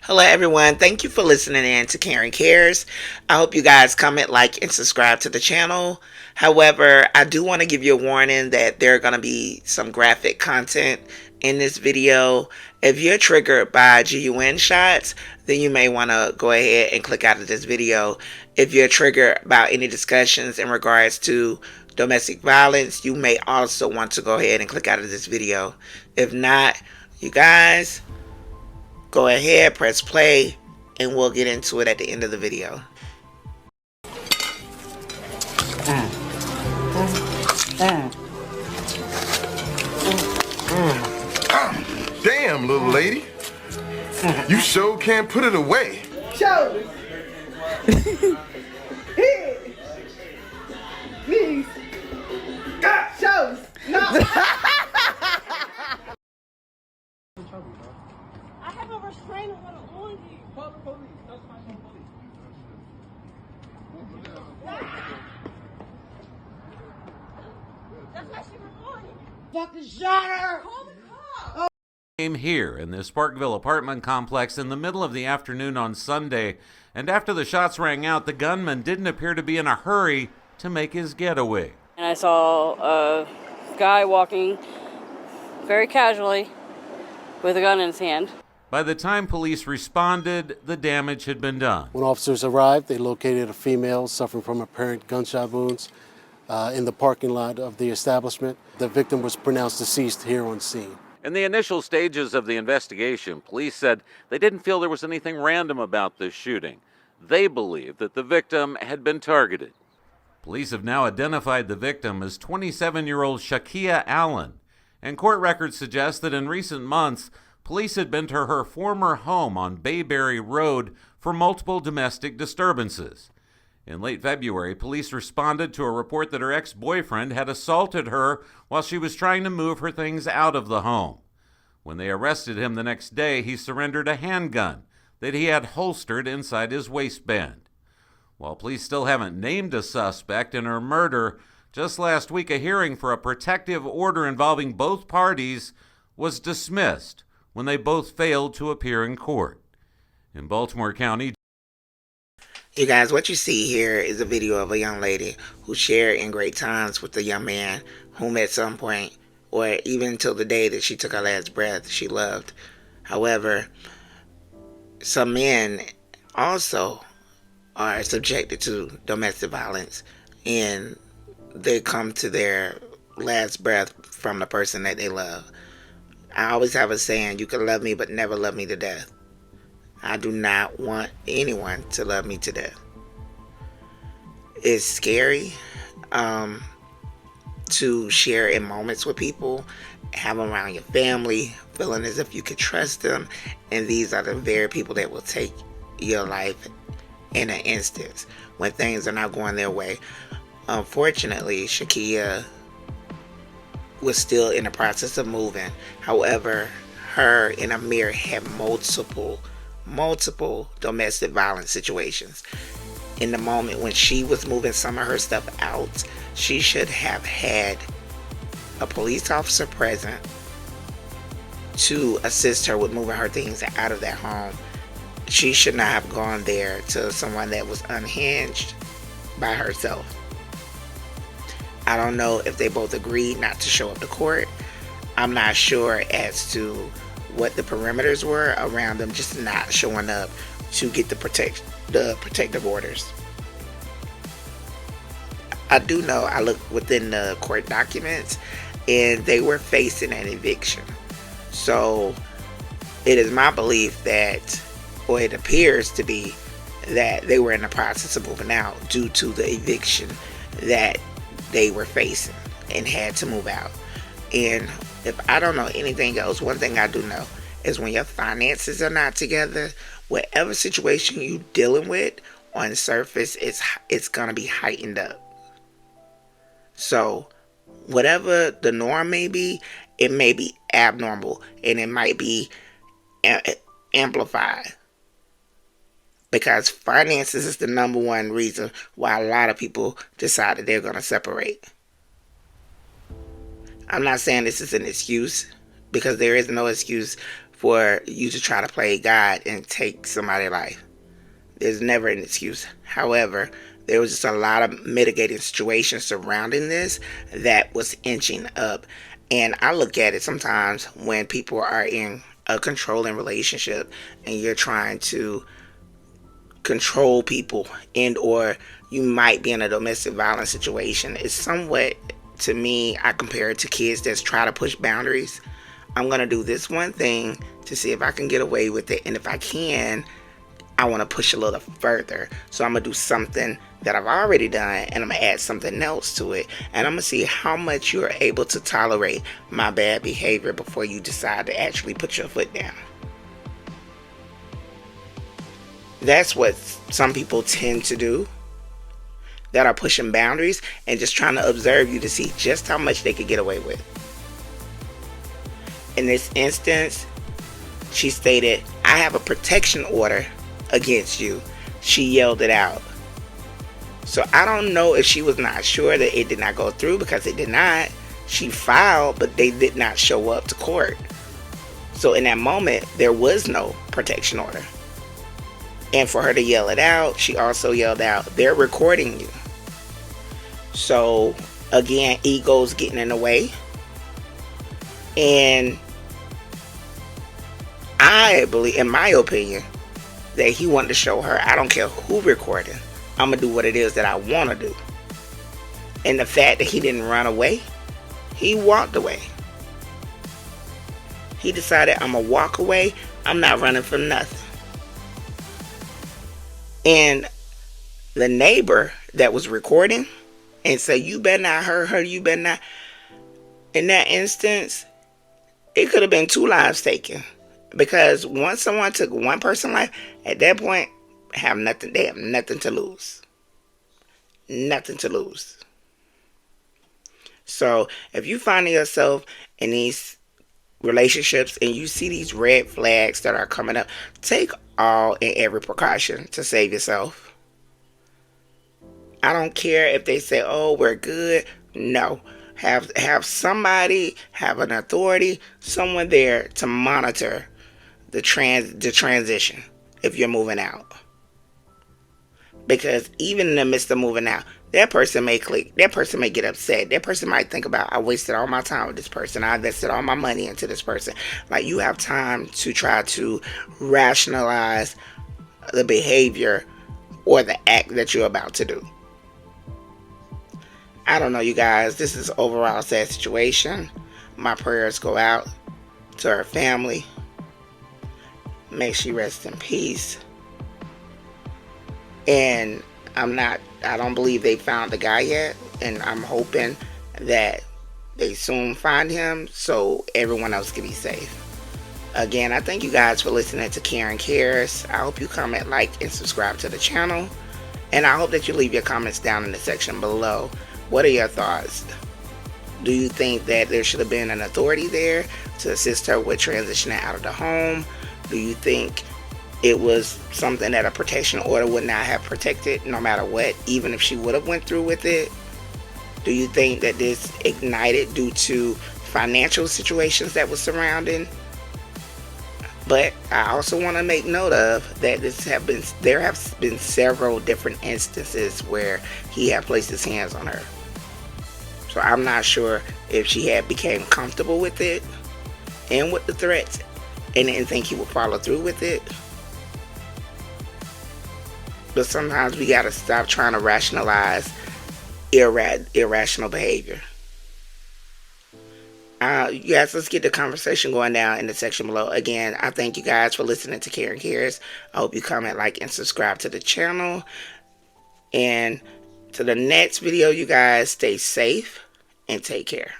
Hello, everyone. Thank you for listening in to Karen Cares. I hope you guys comment, like, and subscribe to the channel. However, I do want to give you a warning that there are going to be some graphic content in this video. If you're triggered by GUN shots, then you may want to go ahead and click out of this video. If you're triggered by any discussions in regards to domestic violence, you may also want to go ahead and click out of this video. If not, you guys, go ahead, press play, and we'll get into it at the end of the video. Damn, little lady. You sure can't put it away. Shoulders. Head. Knees. Shoulders. No. I have a restraining order on you. Call the police. That's my police. That's why she recording. Fucking shot her. Call the cops. Came here in this Parkville apartment complex in the middle of the afternoon on Sunday, and after the shots rang out, the gunman didn't appear to be in a hurry to make his getaway. And I saw a guy walking very casually with a gun in his hand. By the time police responded, the damage had been done. When officers arrived, they located a female suffering from apparent gunshot wounds in the parking lot of the establishment. The victim was pronounced deceased here on scene. In the initial stages of the investigation, police said they didn't feel there was anything random about this shooting. They believed that the victim had been targeted. Police have now identified the victim as 27-year-old Shakia Allen, and court records suggest that in recent months, police had been to her former home on Bayberry Road for multiple domestic disturbances. In late February, police responded to a report that her ex-boyfriend had assaulted her while she was trying to move her things out of the home. When they arrested him the next day, he surrendered a handgun that he had holstered inside his waistband. While police still haven't named a suspect in her murder, just last week a hearing for a protective order involving both parties was dismissed when they both failed to appear in court. In Baltimore County, You guys, what you see here is a video of a young lady who shared in great times with a young man whom at some point, or even until the day that she took her last breath, she loved. However, some men also are subjected to domestic violence, and they come to their last breath from the person that they love. I always have a saying, you can love me but never love me to death. I do not want anyone to love me to death. It's scary to share in moments with people, have them around your family, feeling as if you could trust them, and these are the very people that will take your life in an instance when things are not going their way. Unfortunately, Shakia was still in the process of moving. However, her and Amir had multiple domestic violence situations. In the moment when she was moving some of her stuff out, she should have had a police officer present to assist her with moving her things out of that home. She should not have gone there to someone that was unhinged by herself. I don't know if they both agreed not to show up to court. I'm not sure as to what the perimeters were around them just not showing up to get the protective orders. I do know I looked within the court documents and they were facing an eviction. So it is my belief that, or it appears to be, that they were in the process of moving out due to the eviction that they were facing and had to move out. And if I don't know anything else, one thing I do know is when your finances are not together, whatever situation you're dealing with on the surface, it's going to be heightened up. So whatever the norm may be, it may be abnormal and it might be amplified. Because finances is the number one reason why a lot of people decided they're going to separate. I'm not saying this is an excuse, because there is no excuse for you to try to play God and take somebody's life. There's never an excuse. However, there was just a lot of mitigating situations surrounding this that was inching up. And I look at it sometimes when people are in a controlling relationship and you're trying to control people, and or you might be in a domestic violence situation. It's somewhat, to me, I compare it to kids that's try to push boundaries. I'm going to do this one thing to see if I can get away with it, and if I can, I want to push a little further. So I'm going to do something that I've already done, and I'm going to add something else to it, and I'm going to see how much you're able to tolerate my bad behavior before you decide to actually put your foot down. That's what some people tend to do, that are pushing boundaries and just trying to observe you to see just how much they could get away with. In this instance, she stated, "I have a protection order against you." She yelled it out. So I don't know if she was not sure that it did not go through, because it did not. She filed, but they did not show up to court. So in that moment, there was no protection order. And for her to yell it out, she also yelled out, "They're recording you." So again, ego's getting in the way. And I believe, in my opinion, that he wanted to show her, I don't care who recording, I'm going to do what it is that I want to do. And the fact that he didn't run away, he walked away. He decided, I'm going to walk away. I'm not running from nothing. And the neighbor that was recording and said, "You better not hurt her, you better not." In that instance, it could have been 2 lives taken. Because once someone took one person's life, at that point, they have nothing to lose. Nothing to lose. So if you find yourself in these relationships and you see these red flags that are coming up, take all and every precaution to save yourself. I don't care if they say, "Oh, we're good." No. Have somebody, have an authority, someone there to monitor the transition if you're moving out. Because even in the midst of moving out, that person may click, that person may get upset, that person might think about, "I wasted all my time with this person, I invested all my money into this person." Like, you have time to try to rationalize the behavior or the act that you're about to do. I don't know, you guys. This is overall a sad situation. My prayers go out to her family. May she rest in peace. And I don't believe they found the guy yet. And I'm hoping that they soon find him so everyone else can be safe. Again, I thank you guys for listening to Karen Cares. I hope you comment, like, and subscribe to the channel. And I hope that you leave your comments down in the section below. What are your thoughts? Do you think that there should have been an authority there to assist her with transitioning out of the home? Do you think it was something that a protection order would not have protected no matter what, even if she would have went through with it? Do you think that this ignited due to financial situations that was surrounding? But I also want to make note of that there have been several different instances where he had placed his hands on her. So I'm not sure if she had became comfortable with it and with the threats and didn't think he would follow through with it. But sometimes we gotta stop trying to rationalize irrational behavior. Yes, let's get the conversation going down in the section below. Again, I thank you guys for listening to Karen Cares. I hope you comment, like, and subscribe to the channel. And to the next video, you guys stay safe and take care.